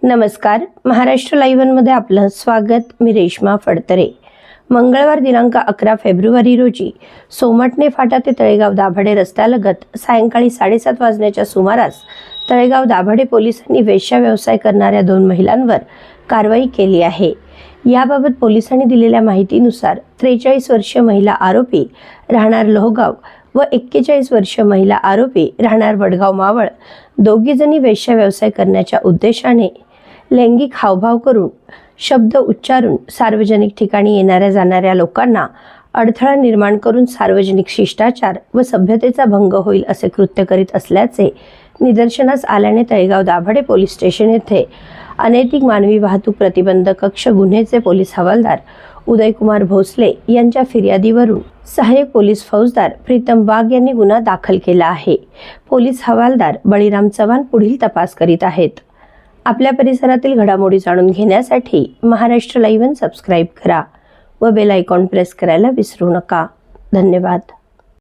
नमस्कार, महाराष्ट्र लाईव्ह मध्ये आपलं स्वागत। मी रेश्मा फडतरे। मंगळवार दिनांक 11 फेब्रुवारी रोजी सोमटणे फाटा ते तळेगाव दाभाडे रस्त्यालगत सायंकाळी 7:30 वाजण्याच्या सुमारास तळेगाव दाभाडे पोलिसांनी वेश्या व्यवसाय करणाऱ्या 2 महिलांवर कारवाई केली आहे। याबाबत पोलिसांनी दिलेल्या माहितीनुसार 43 वर्षीय महिला आरोपी राहणार लोहगाव व 41 वर्षीय महिला आरोपी राहणार वडगाव मावळ दोघी जणी वेश्या व्यवसाय करण्याच्या उद्देशाने लैंगिक हावभाव करून शब्द उच्चारून सार्वजनिक ठिकाणी येणाऱ्या जाणाऱ्या लोकांना अडथळा निर्माण करून सार्वजनिक शिष्टाचार व सभ्यतेचा भंग होईल असे कृत्य करीत असल्याचे निदर्शनास आल्याने तळेगाव दाभाडे पोलीस स्टेशन येथे अनैतिक मानवी वाहतूक प्रतिबंधक कक्ष गुन्हेचे पोलीस हवालदार उदयकुमार भोसले यांच्या फिर्यादीवरून सहाय्यक पोलीस फौजदार प्रीतम वाघ यांनी गुन्हा दाखल केला आहे। पोलीस हवालदार बळीराम चव्हाण पुढील तपास करीत आहेत। आपल्या परिसरातील घडामोडी जाणून घेण्यासाठी महाराष्ट्र लाईव्ह सबस्क्राइब करा व बेल आयकॉन प्रेस करायला विसरू नका। धन्यवाद।